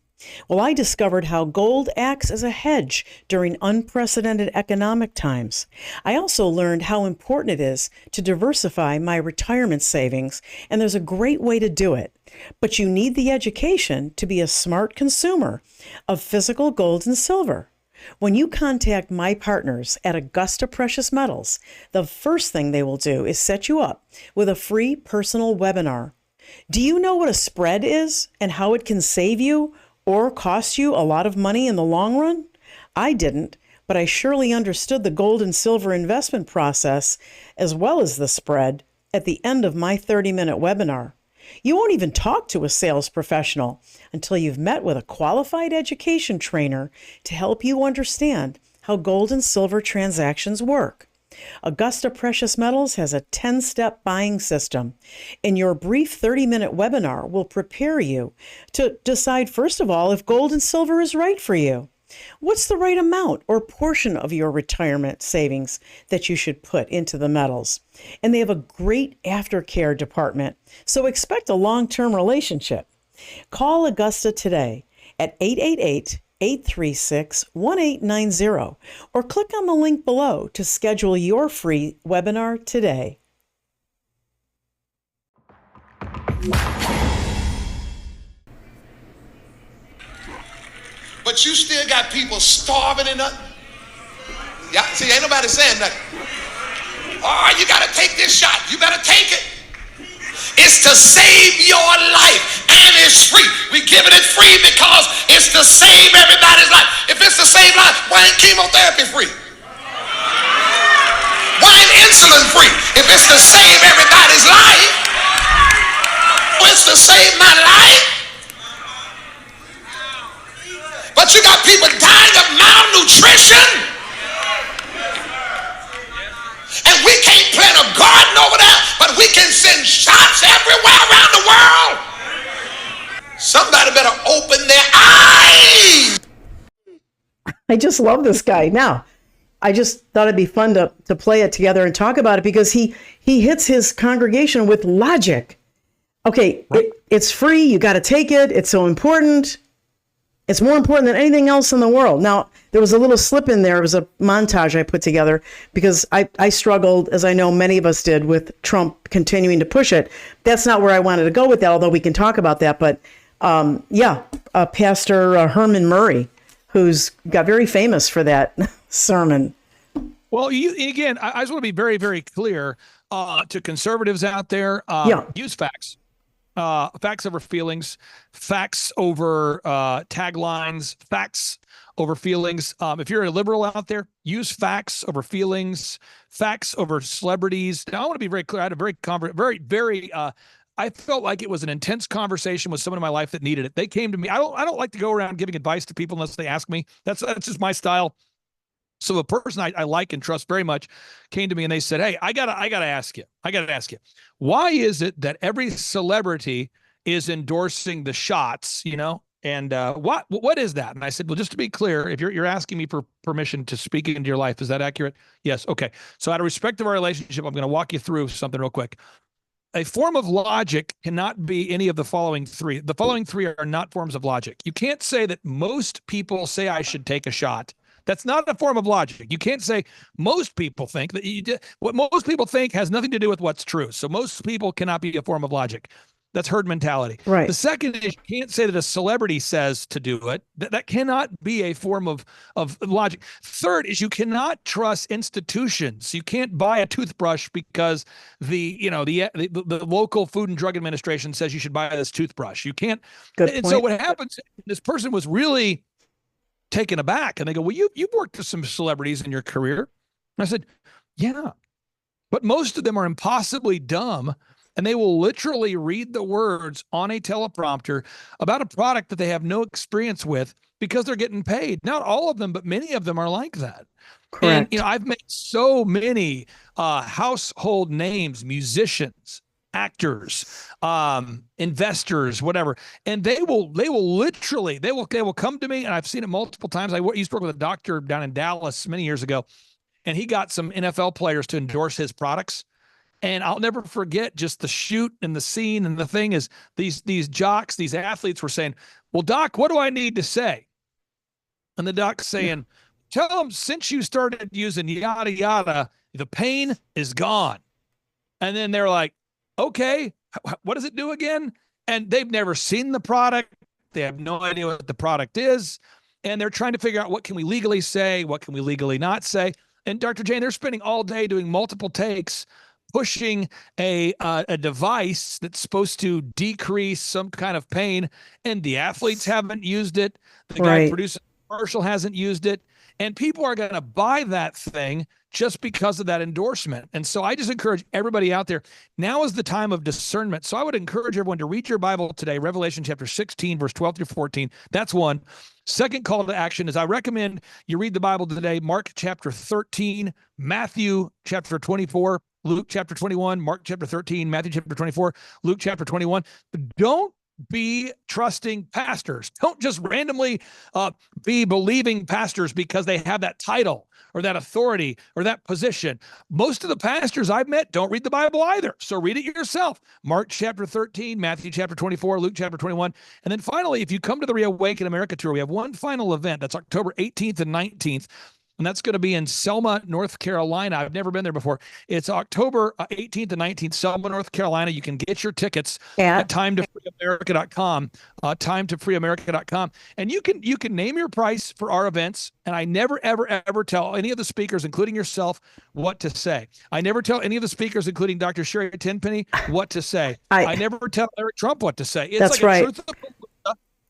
Well, I discovered how gold acts as a hedge during unprecedented economic times. I also learned how important it is to diversify my retirement savings, and there's a great way to do it. But you need the education to be a smart consumer of physical gold and silver. When you contact my partners at Augusta Precious Metals, the first thing they will do is set you up with a free personal webinar. Do you know what a spread is and how it can save you or cost you a lot of money in the long run? I didn't, but I surely understood the gold and silver investment process as well as the spread at the end of my 30-minute webinar. You won't even talk to a sales professional until you've met with a qualified education trainer to help you understand how gold and silver transactions work. Augusta Precious Metals has a 10-step buying system, and your brief 30-minute webinar will prepare you to decide, first of all, if gold and silver is right for you. What's the right amount or portion of your retirement savings that you should put into the metals? And they have a great aftercare department, so expect a long-term relationship. Call Augusta today at 888-836-1890 or click on the link below to schedule your free webinar today. But you still got people starving and nothing. Yeah, see, ain't nobody saying nothing. Oh, you got to take this shot. You better take it. It's to save your life, and it's free. We giving it free because it's to save everybody's life. If it's to save life, why ain't chemotherapy free? Why ain't insulin free? If it's to save everybody's life, it's to save my life. But you got people dying of malnutrition, and we can't plant a garden over there, but we can send shots everywhere around the world. Somebody better open their eyes. I just love this guy. Now, I just thought it'd be fun to play it together and talk about it because he hits his congregation with logic. Okay, right. It's free. You got to take it. It's so important. It's more important than anything else in the world. Now, there was a little slip in there. It was a montage I put together because I struggled, as I know many of us did, with Trump continuing to push it. That's not where I wanted to go with that, although we can talk about that. But Pastor Herman Murray, who's got very famous for that sermon. Well, again, I just want to be very, very clear to conservatives out there. Use facts. Facts over feelings, facts over taglines, facts over feelings. If you're a liberal out there, use facts over feelings, facts over celebrities. Now, I want to be very clear. I had a very I felt like it was an intense conversation with someone in my life that needed it. They came to me. I don't like to go around giving advice to people unless they ask me. That's just my style. So a person I like and trust very much came to me and they said, "Hey, I gotta ask you. Why is it that every celebrity is endorsing the shots, And what is that?" And I said, "Well, just to be clear, if you're asking me for permission to speak into your life, is that accurate?" "Yes." "Okay. So out of respect of our relationship, I'm going to walk you through something real quick. A form of logic cannot be any of the following three. The following three are not forms of logic. You can't say that most people say I should take a shot. That's not a form of logic. You can't say most people think that what most people think has nothing to do with what's true. So most people cannot be a form of logic. That's herd mentality. Right. The second is you can't say that a celebrity says to do it. That cannot be a form of logic. Third is you cannot trust institutions. You can't buy a toothbrush because the local Food and Drug Administration says you should buy this toothbrush. You can't. Good and point. So what happens? This person was really taken aback, and they go, "Well, you've worked with some celebrities in your career." And I said, "Yeah, but most of them are impossibly dumb, and they will literally read the words on a teleprompter about a product that they have no experience with because they're getting paid." Not all of them, but many of them are like that. Correct. And I've met so many household names, musicians, actors, investors, whatever, and they will come to me, and I've seen it multiple times. I used to work with a doctor down in Dallas many years ago, and he got some NFL players to endorse his products. And I'll never forget just the shoot and the scene. And the thing is, these jocks, these athletes were saying, "Well, Doc, what do I need to say?" And the doc's saying, "Tell them since you started using yada yada, the pain is gone." And then they're like, "Okay, what does it do again?" And they've never seen the product. They have no idea what the product is. And they're trying to figure out, what can we legally say? What can we legally not say? And Dr. Jane, they're spending all day doing multiple takes, pushing a device that's supposed to decrease some kind of pain, and the athletes haven't used it. The guy producing the commercial hasn't used it, and people are going to buy that thing just because of that endorsement. And so I just encourage everybody out there, now is the time of discernment. So I would encourage everyone to read your Bible today, Revelation chapter 16, verse 12 through 14. That's one. Second call to action is I recommend you read the Bible today, Mark chapter 13, Matthew chapter 24, Luke chapter 21, Mark chapter 13, Matthew chapter 24, Luke chapter 21. Don't be trusting pastors. Don't just randomly be believing pastors because they have that title or that authority or that position. Most of the pastors I've met don't read the Bible either. So read it yourself. Mark chapter 13, Matthew chapter 24, Luke chapter 21. And then finally, if you come to the Reawaken America Tour, we have one final event. That's October 18th and 19th. And that's going to be in Selma, North Carolina. I've never been there before. It's October 18th and 19th, Selma, North Carolina. You can get your tickets at timetofreeamerica.com, timetofreeamerica.com. And you can name your price for our events. And I never, ever, ever tell any of the speakers, including yourself, what to say. I never tell any of the speakers, including Dr. Sherry Tenpenny, what to say. I never tell Eric Trump what to say. It's that's like right. A truth of the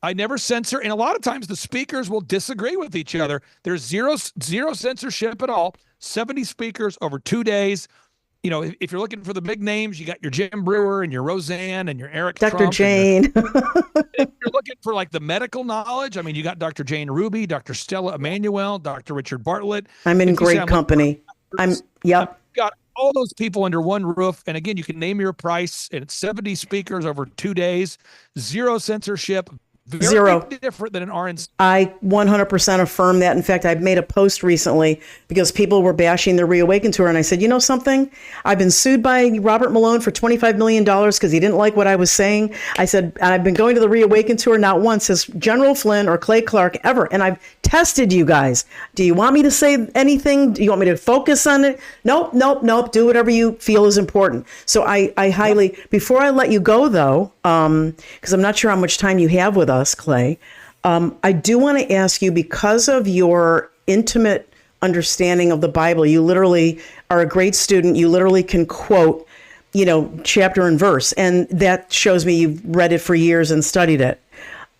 I never censor, and a lot of times the speakers will disagree with each other. There's zero censorship at all. 70 speakers over 2 days. You know, if you're looking for the big names, you got your Jim Brewer and your Roseanne and your Eric Dr. Trump. Jane. If you're looking for like the medical knowledge, I mean, you got Dr. Jane Ruby, Dr. Stella Emanuel, Dr. Richard Bartlett. I'm in great company. Yep. Got all those people under one roof. And again, you can name your price, and it's 70 speakers over 2 days, zero censorship. Zero. Different than an RNC. I 100% affirm that. In fact, I made a post recently because people were bashing the Reawaken Tour. And I said, you know something? I've been sued by Robert Malone for $25 million because he didn't like what I was saying. I said, I've been going to the Reawaken Tour not once as General Flynn or Clay Clark ever. And I've tested you guys. Do you want me to say anything? Do you want me to focus on it? Nope. Do whatever you feel is important. So I highly, before I let you go though, because I'm not sure how much time you have with us, Clay, I do want to ask you, because of your intimate understanding of the Bible, you literally are a great student. You literally can quote, chapter and verse, and that shows me you've read it for years and studied it.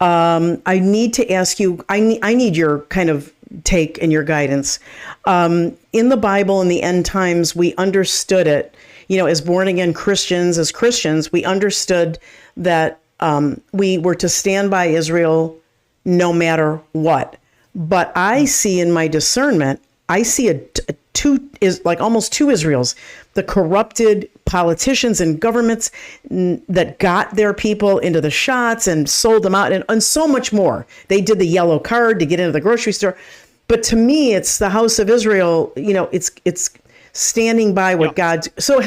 I need to ask you, I need your kind of take and your guidance. In the Bible, in the end times, we understood it, as born again Christians, we understood that we were to stand by Israel no matter what. But I see in my discernment, I see almost two Israels, the corrupted politicians and governments that got their people into the shots and sold them out and so much more. They did the yellow card to get into the grocery store. But to me, it's the house of Israel, it's standing by what God. So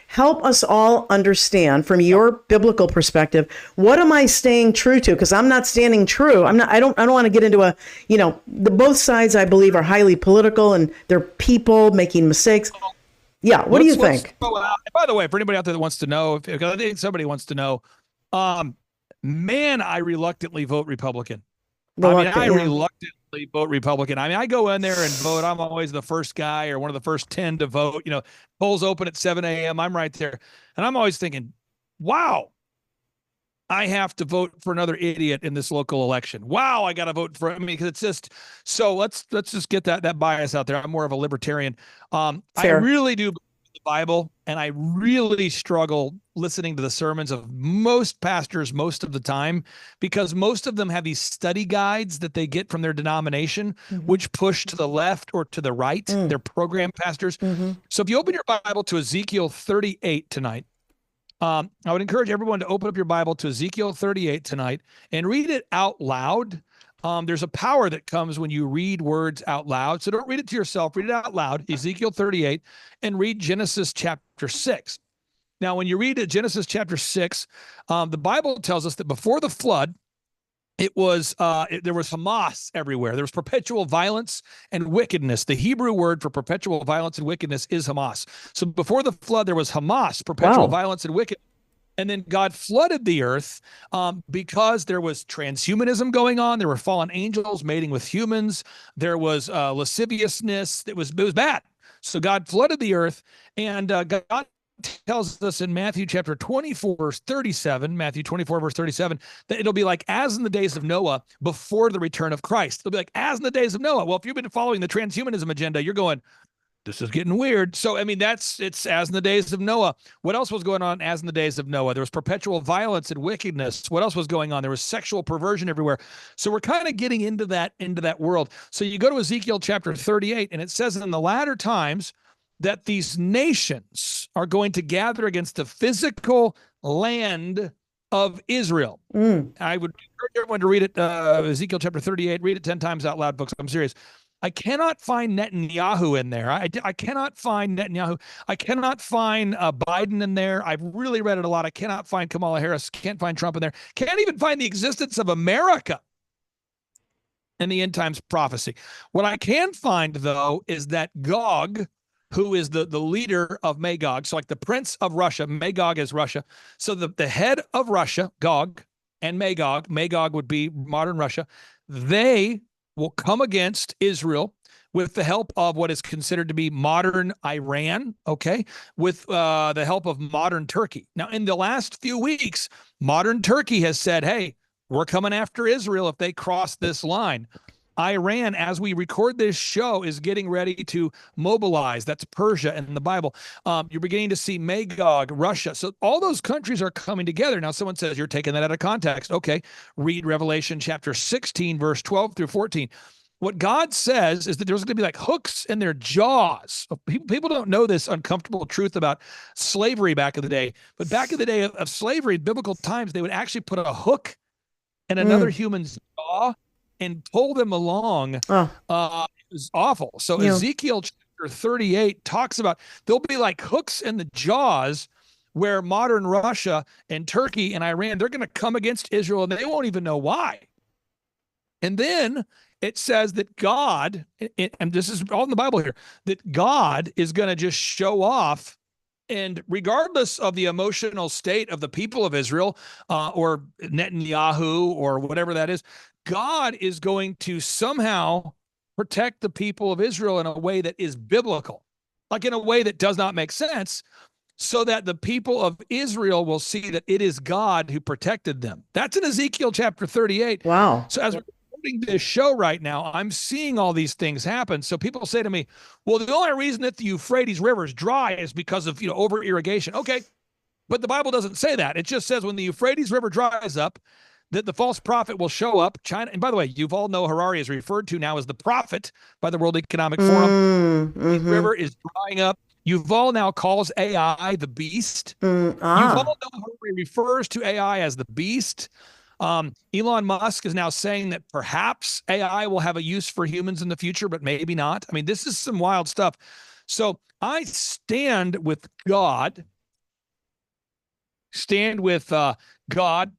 help us all understand from your biblical perspective, what am I staying true to? Because I'm not standing true. I don't want to get into the both sides, I believe, are highly political and they're people making mistakes. Yeah. What do you think? By the way, for anybody out there that wants to know, because I think somebody wants to know, I reluctantly vote Republican. I reluctantly vote Republican. I go in there and vote. I'm always the first guy or one of the first 10 to vote. Polls open at 7 a.m. I'm right there. And I'm always thinking, wow, I have to vote for another idiot in this local election. Wow, I got to vote for because it's just so let's just get that bias out there. I'm more of a libertarian. I really do believe in the Bible, and I really struggle listening to the sermons of most pastors most of the time, because most of them have these study guides that they get from their denomination, which push to the left or to the right. They're program pastors. So if you open your Bible to Ezekiel 38 tonight, I would encourage everyone to open up your Bible to Ezekiel 38 tonight and read it out loud. There's a power that comes when you read words out loud. So don't read it to yourself, read it out loud, Ezekiel 38, and read Genesis chapter 6. Now, when you read Genesis chapter 6, the Bible tells us that before the flood, there was Hamas everywhere. There was perpetual violence and wickedness. The Hebrew word for perpetual violence and wickedness is Hamas. So before the flood, there was Hamas, perpetual violence and wickedness. And then God flooded the earth because there was transhumanism going on. There were fallen angels mating with humans. There was lasciviousness. It was bad. So God flooded the earth, and God tells us in Matthew chapter 24, verse 37, Matthew 24, verse 37, that it'll be like as in the days of Noah before the return of Christ. It'll be like as in the days of Noah. Well, if you've been following the transhumanism agenda, you're going, this is getting weird. So, I mean, it's as in the days of Noah. What else was going on as in the days of Noah? There was perpetual violence and wickedness. What else was going on? There was sexual perversion everywhere. So we're kind of getting into that world. So you go to Ezekiel chapter 38, and it says in the latter times that these nations are going to gather against the physical land of Israel. I would encourage everyone to read it, Ezekiel chapter 38, read it 10 times out loud, folks. I'm serious. I cannot find Netanyahu in there. I cannot find Netanyahu. I cannot find Biden in there. I've really read it a lot. I cannot find Kamala Harris. Can't find Trump in there. Can't even find the existence of America in the end times prophecy. What I can find, though, is that Gog, who is the leader of Magog, so like the prince of Russia, Magog is Russia. So the head of Russia, Gog, and Magog would be modern Russia, they will come against Israel with the help of what is considered to be modern Iran, okay, with the help of modern Turkey. Now, in the last few weeks, modern Turkey has said, hey, we're coming after Israel if they cross this line. Iran, as we record this show, is getting ready to mobilize. That's Persia in the Bible. You're beginning to see Magog, Russia. So all those countries are coming together. Now, someone says you're taking that out of context. Okay, read Revelation chapter 16, verse 12 through 14. What God says is that there's going to be like hooks in their jaws. People don't know this uncomfortable truth about slavery back in the day. But back in the day of slavery, in biblical times, they would actually put a hook in another human's jaw and pull them along. It was awful. So Ezekiel chapter 38 talks about there'll be like hooks in the jaws where modern Russia and Turkey and Iran, they're going to come against Israel and they won't even know why. And then it says that God, and this is all in the Bible here, that God is going to just show off. And regardless of the emotional state of the people of Israel or Netanyahu or whatever that is, God is going to somehow protect the people of Israel in a way that is biblical, like in a way that does not make sense, so that the people of Israel will see that it is God who protected them. That's in Ezekiel chapter 38. Wow. So as we're recording this show right now, I'm seeing all these things happen. So people say to me, well, the only reason that the Euphrates River is dry is because of, over irrigation. Okay. But the Bible doesn't say that. It just says when the Euphrates River dries up, that the false prophet will show up. China, and by the way, you all know Harari is referred to now as the prophet by the World Economic Forum. The river is drying up. Yuval now calls AI the beast. Yuval Noah Harari refers to AI as the beast. Elon Musk is now saying that perhaps AI will have a use for humans in the future, but maybe not. I mean, this is some wild stuff. So I stand with God. Stand with God.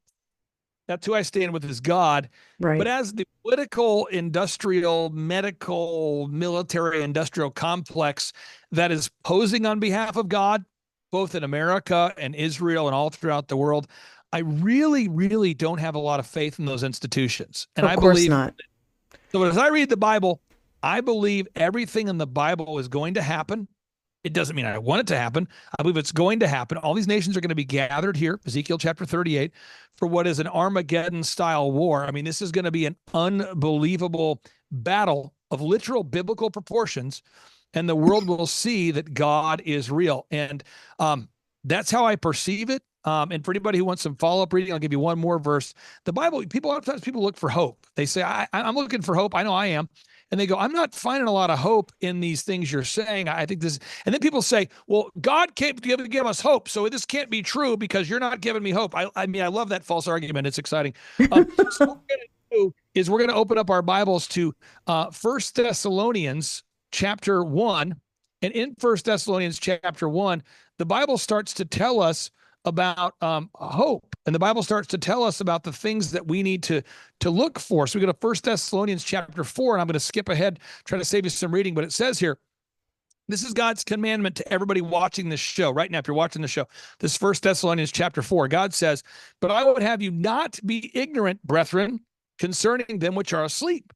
That's who I stand with, is God. Right. But as the political, industrial, medical, military, industrial complex that is posing on behalf of God, both in America and Israel and all throughout the world, I really, really don't have a lot of faith in those institutions. And of course not. So as I read the Bible, I believe everything in the Bible is going to happen. It doesn't mean I want it to happen. I believe it's going to happen. All these nations are going to be gathered here, Ezekiel chapter 38, for what is an Armageddon-style war. I mean, this is going to be an unbelievable battle of literal biblical proportions, and the world will see that God is real. And that's how I perceive it. And for anybody who wants some follow-up reading, I'll give you one more verse. The Bible, a lot of times people look for hope. They say, I'm looking for hope. I know I am. And they go, I'm not finding a lot of hope in these things you're saying. I think this, and then people say, well, God can't give us hope, so this can't be true because you're not giving me hope. I mean, I love that false argument. It's exciting. So what we're going to do is we're going to open up our Bibles to 1 Thessalonians chapter 1. And in 1 Thessalonians chapter 1, the Bible starts to tell us about hope. And the Bible starts to tell us about the things that we need to look for. So we go to 1 Thessalonians chapter 4, and I'm going to skip ahead, try to save you some reading, but it says here, this is God's commandment to everybody watching this show. Right now, if you're watching the show, this is 1 Thessalonians chapter 4. God says, but I would have you not be ignorant, brethren, concerning them which are asleep,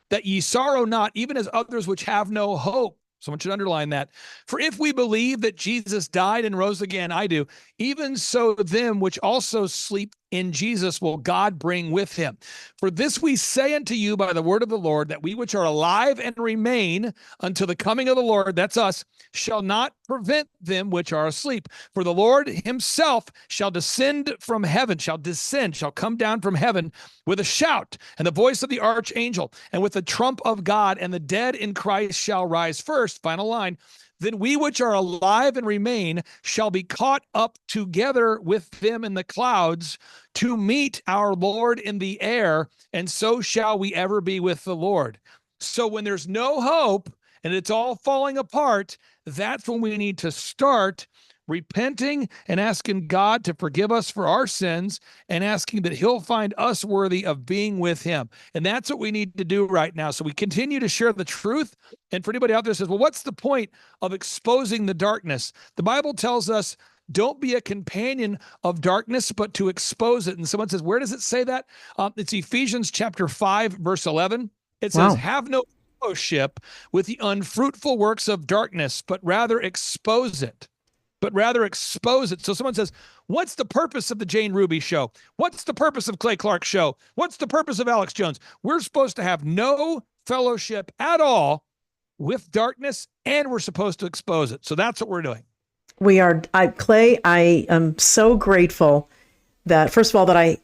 that ye sorrow not, even as others which have no hope. So I want you to underline that. For if we believe that Jesus died and rose again, I do, even so them which also sleep in Jesus will God bring with him. For this we say unto you by the word of the Lord, that we which are alive and remain until the coming of the Lord, that's us, shall not prevent them which are asleep. For the Lord himself shall descend from heaven, shall come down from heaven with a shout and the voice of the archangel and with the trump of God, and the dead in Christ shall rise first. Final line. Then we which are alive and remain shall be caught up together with them in the clouds to meet our Lord in the air, and so shall we ever be with the Lord. So when there's no hope and it's all falling apart, that's when we need to start repenting and asking God to forgive us for our sins and asking that he'll find us worthy of being with him. And that's what we need to do right now. So we continue to share the truth. And for anybody out there who says, well, what's the point of exposing the darkness? The Bible tells us, don't be a companion of darkness, but to expose it. And someone says, where does it say that? It's Ephesians chapter 5, verse 11. It says, have no fellowship with the unfruitful works of darkness, but rather expose it. So someone says, what's the purpose of the Jane Ruby show? What's the purpose of Clay Clark's show? What's the purpose of Alex Jones? We're supposed to have no fellowship at all with darkness, and we're supposed to expose it. So that's what we're doing. We are, Clay, I am so grateful that, first of all, that I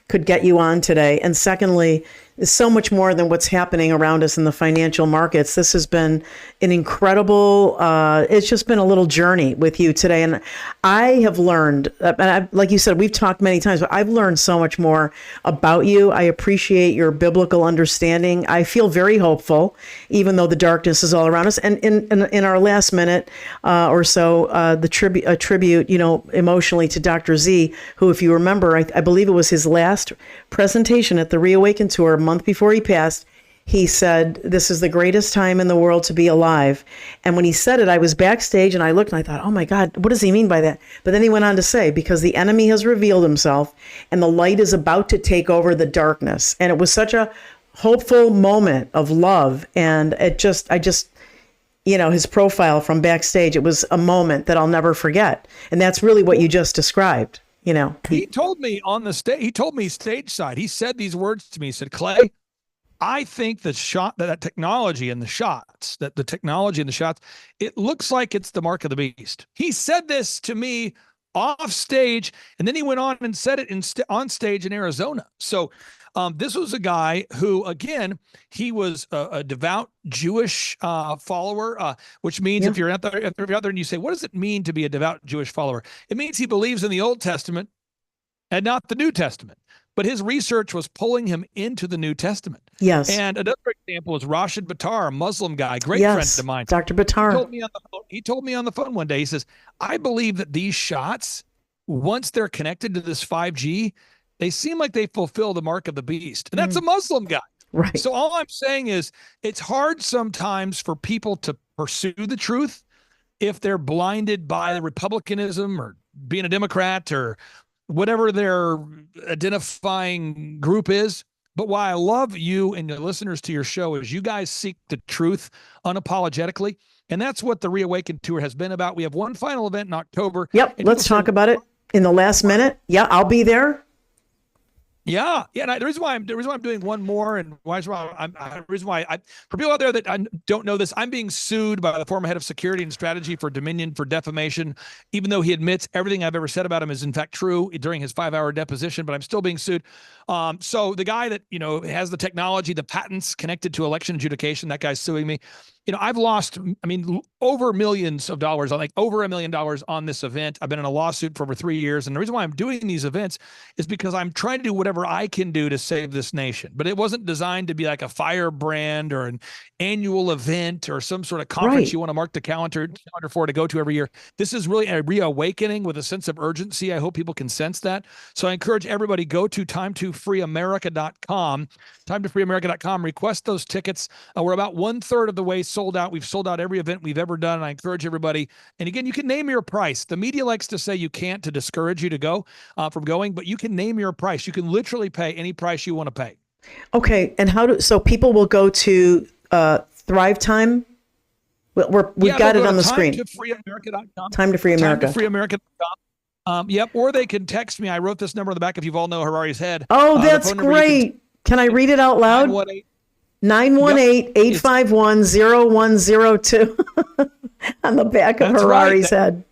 could get you on today. And secondly, so much more than what's happening around us in the financial markets. This has been an incredible, it's just been a little journey with you today. And I have learned, like you said, we've talked many times, but I've learned so much more about you. I appreciate your biblical understanding. I feel very hopeful, even though the darkness is all around us. And in our last minute or so, a tribute, emotionally to Dr. Z, who, if you remember, I believe it was his last presentation at the Reawaken Tour a month before he passed. He said, this is the greatest time in the world to be alive. And when he said it, I was backstage and I looked and I thought, oh my God, what does he mean by that? But then he went on to say, because the enemy has revealed himself and the light is about to take over the darkness. And it was such a hopeful moment of love. And his profile from backstage, it was a moment that I'll never forget. And that's really what you just described. He told me on the stage, he told me stage side, he said these words to me. He said, Clay, I think that technology and the shots, it looks like it's the mark of the beast. He said this to me off stage, and then he went on and said it on stage in Arizona. So this was a guy who, again, he was a devout Jewish follower, which means if you're out there and you say, what does it mean to be a devout Jewish follower? It means he believes in the Old Testament and not the New Testament. But his research was pulling him into the New Testament. Yes. And another example is Rashid Buttar, a Muslim guy, great friend of mine. Dr. Buttar. He told me on the phone one day, he says, I believe that these shots, once they're connected to this 5G, they seem like they fulfill the mark of the beast. And that's a Muslim guy. Right. So all I'm saying is it's hard sometimes for people to pursue the truth if they're blinded by the republicanism or being a Democrat or whatever their identifying group is. But why I love you and the listeners to your show is you guys seek the truth unapologetically. And that's what the Reawaken Tour has been about. We have one final event in October. Yep. Let's talk about it in the last minute. Yeah, I'll be there. Yeah. And the reason why I'm doing one more, and for people out there that don't know this, I'm being sued by the former head of security and strategy for Dominion for defamation, even though he admits everything I've ever said about him is in fact true during his 5-hour deposition, but I'm still being sued. So the guy that, has the technology, the patents connected to election adjudication, that guy's suing me. I've lost, over millions of dollars, like over $1 million on this event. I've been in a lawsuit for over 3 years. And the reason why I'm doing these events is because I'm trying to do whatever I can do to save this nation. But it wasn't designed to be like a firebrand or an annual event or some sort of conference you want to mark the calendar for to go to every year. This is really a reawakening with a sense of urgency. I hope people can sense that. So I encourage everybody, go to timetofreeamerica.com, timetofreeamerica.com, request those tickets. We're about 1/3 of the way sold out. We've sold out every event we've ever done. And I encourage everybody. And again, you can name your price. The media likes to say you can't to discourage you to go from going, but you can name your price. You can literally pay any price you want to pay. Okay. And so people will go to Thrive Time? We've got it on the screen. TimeToFreeAmerica.com. Time to Free America. TimeToFreeAmerica.com. Yep. Or they can text me. I wrote this number on the back if you've all know Harari's head. Oh, that's great. Can I read it out loud? 918-851-0102 on the back of Harari's head.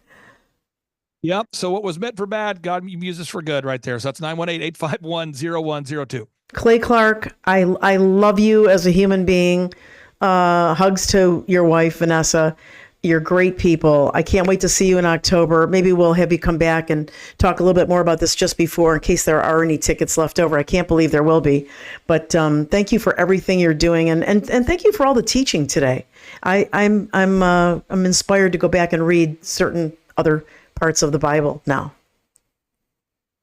Yep. So what was meant for bad, God uses for good right there. So that's 918-851-0102. Clay Clark, I love you as a human being. Hugs to your wife, Vanessa. You're great people. I can't wait to see you in October. Maybe we'll have you come back and talk a little bit more about this just before, in case there are any tickets left over. I can't believe there will be. But thank you for everything you're doing, and thank you for all the teaching today. I'm inspired to go back and read certain other parts of the Bible now.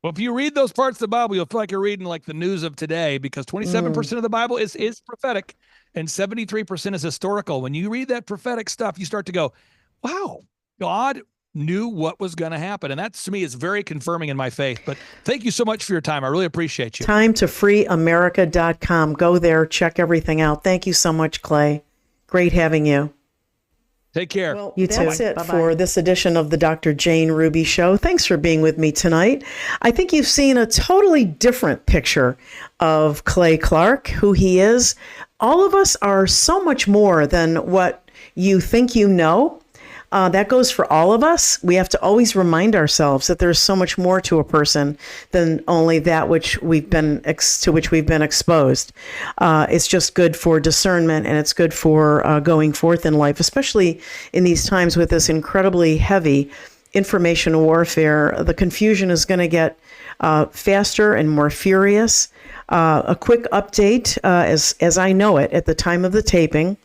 Well, if you read those parts of the Bible, you'll feel like you're reading like the news of today, because 27% of the Bible is prophetic and 73% is historical. When you read that prophetic stuff, you start to go, wow, God knew what was going to happen. And that, to me, is very confirming in my faith. But thank you so much for your time. I really appreciate you. TimeToFreeAmerica.com. Go there, check everything out. Thank you so much, Clay. Great having you. Take care. Well, you too. That's it for this edition of the Dr. Jane Ruby Show. Thanks for being with me tonight. I think you've seen a totally different picture of Clay Clark, who he is. All of us are so much more than what you think you know. That goes for all of us. We have to always remind ourselves that there's so much more to a person than only that which we've been exposed. It's just good for discernment, and it's good for going forth in life, especially in these times with this incredibly heavy information warfare. The confusion is going to get faster and more furious. A quick update, as I know it at the time of the taping,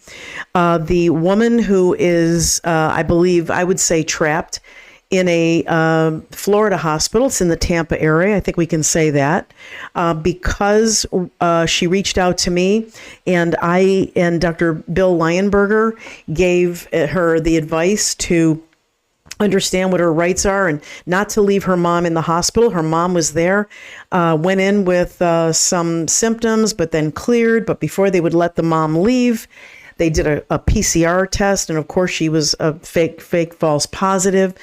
the woman who is, I would say, trapped in a Florida hospital. It's in the Tampa area. I think we can say that because she reached out to me, and I and Dr. Bill Lionberger gave her the advice to understand what her rights are and not to leave her mom in the hospital. Her mom was there, went in with some symptoms, but then cleared. But before they would let the mom leave, they did a PCR test. And of course, she was a fake false positive.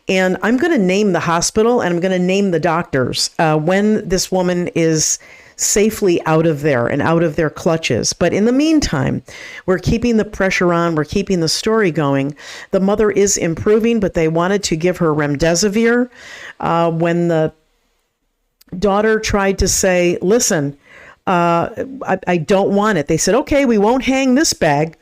And I'm going to name the hospital, and I'm going to name the doctors when this woman is safely out of there and out of their clutches. But in the meantime, we're keeping the pressure on. We're keeping the story going. The mother is improving, but they wanted to give her remdesivir. When the daughter tried to say, listen, I don't want it, they said, okay, we won't hang this bag,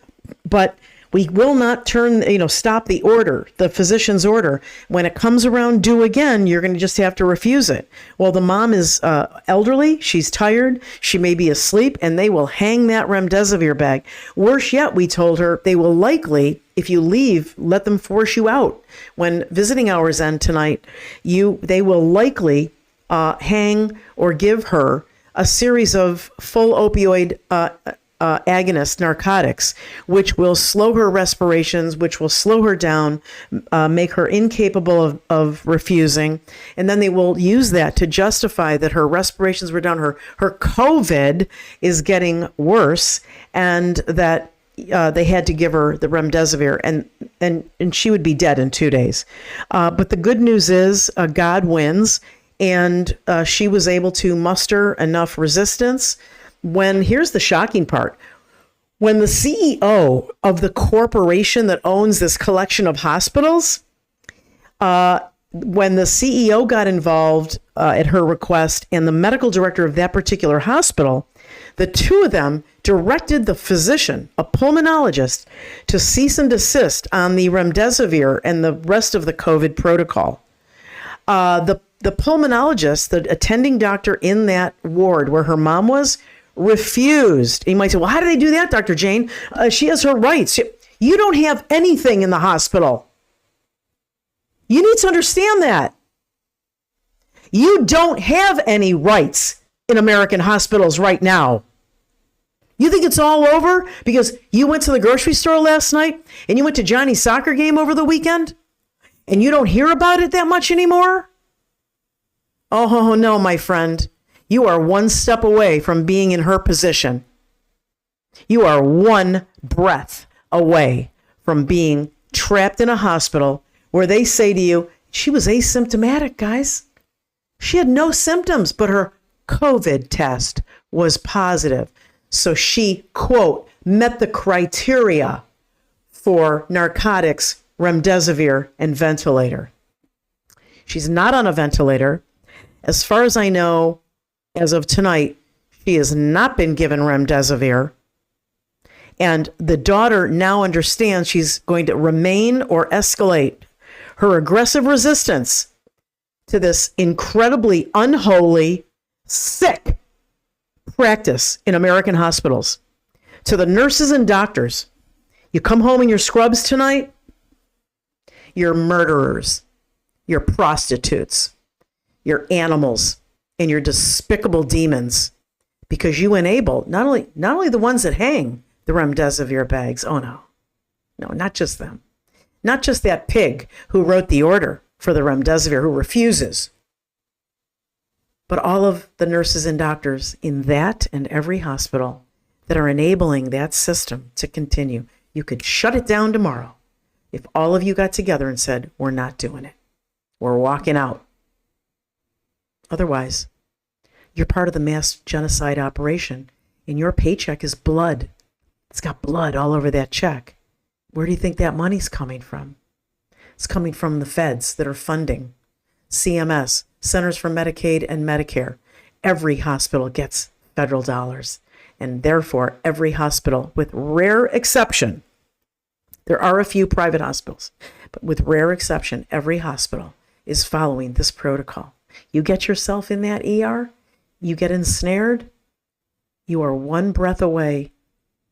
but we will not stop the order, the physician's order. When it comes around due again, you're going to just have to refuse it. Well, the mom is elderly. She's tired. She may be asleep, and they will hang that remdesivir bag. Worse yet, we told her, they will likely, if you leave, let them force you out. When visiting hours end tonight, they will likely hang or give her a series of full opioid agonist narcotics, which will slow her respirations, which will slow her down, make her incapable of refusing. And then they will use that to justify that her respirations were down, her COVID is getting worse, and that they had to give her the remdesivir, and she would be dead in 2 days. But the good news is God wins, and she was able to muster enough resistance. Here's the shocking part. When the CEO of the corporation that owns this collection of hospitals, when the CEO got involved at her request, and the medical director of that particular hospital, the two of them directed the physician, a pulmonologist, to cease and desist on the remdesivir and the rest of the COVID protocol. The pulmonologist, the attending doctor in that ward where her mom was, refused. You might say, well, how do they do that, Dr. Jane? She has her rights. You don't have anything in the hospital. You need to understand that. You don't have any rights in American hospitals right now. You think it's all over because you went to the grocery store last night and you went to Johnny's soccer game over the weekend and you don't hear about it that much anymore? Oh, no, my friend. You are one step away from being in her position. You are one breath away from being trapped in a hospital where they say to you, she was asymptomatic, guys. She had no symptoms, but her COVID test was positive. So she, quote, met the criteria for narcotics, remdesivir, and ventilator. She's not on a ventilator. As far as I know, as of tonight, she has not been given remdesivir. And the daughter now understands she's going to remain or escalate her aggressive resistance to this incredibly unholy, sick practice in American hospitals. To the nurses and doctors, you come home in your scrubs tonight, you're murderers, you're prostitutes, you're animals, and you're despicable demons, because you enable not only the ones that hang the remdesivir bags. Oh no, not just them, not just that pig who wrote the order for the remdesivir who refuses, but all of the nurses and doctors in that and every hospital that are enabling that system to continue. You could shut it down tomorrow if all of you got together and said, we're not doing it. We're walking out. Otherwise, you're part of the mass genocide operation, and your paycheck is blood. It's got blood all over that check. Where do you think that money's coming from? It's coming from the feds that are funding CMS, Centers for Medicaid and Medicare. Every hospital gets federal dollars, and therefore every hospital, with rare exception, there are a few private hospitals, but with rare exception, every hospital is following this protocol. You get yourself in that ER, you get ensnared, you are one breath away,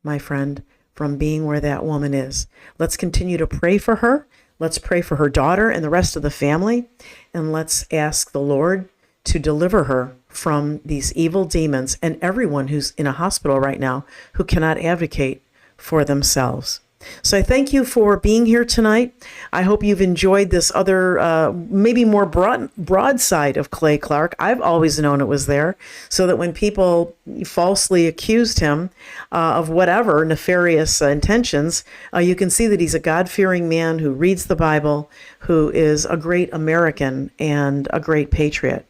my friend, from being where that woman is. Let's continue to pray for her. Let's pray for her daughter and the rest of the family. And let's ask the Lord to deliver her from these evil demons and everyone who's in a hospital right now who cannot advocate for themselves. So I thank you for being here tonight. I hope you've enjoyed this other, maybe more broad side of Clay Clark. I've always known it was there, so that when people falsely accused him of whatever nefarious intentions, you can see that he's a God-fearing man who reads the Bible, who is a great American and a great patriot.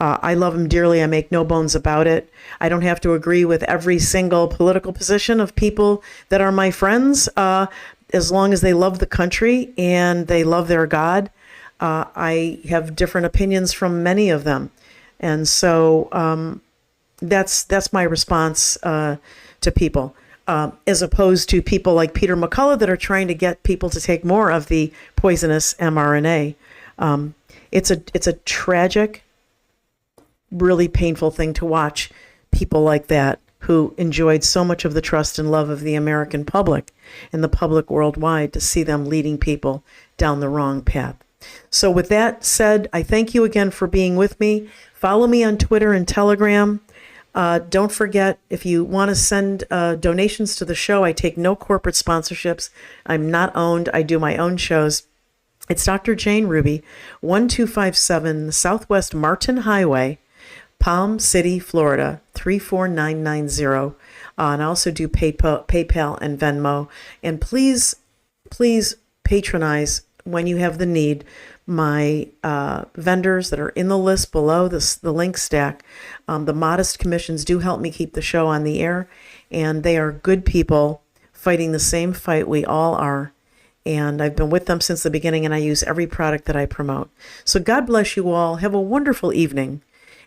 I love him dearly. I make no bones about it. I don't have to agree with every single political position of people that are my friends, as long as they love the country and they love their God. I have different opinions from many of them. And so that's my response to people, as opposed to people like Peter McCullough that are trying to get people to take more of the poisonous mRNA. It's a tragic, really painful thing to watch people like that who enjoyed so much of the trust and love of the American public and the public worldwide, to see them leading people down the wrong path. So with that said, I thank you again for being with me. Follow me on Twitter and Telegram. Don't forget, if you want to send donations to the show, I take no corporate sponsorships. I'm not owned. I do my own shows. It's Dr. Jane Ruby, 1257 Southwest Martin Highway, Palm City, Florida, 34990. And I also do PayPal and Venmo. And please patronize, when you have the need, my vendors that are in the list below the link stack. The modest commissions do help me keep the show on the air. And they are good people fighting the same fight we all are. And I've been with them since the beginning, and I use every product that I promote. So God bless you all. Have a wonderful evening.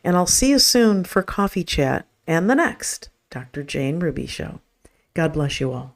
And I'll see you soon for Coffee Chat and the next Dr. Jane Ruby Show. God bless you all.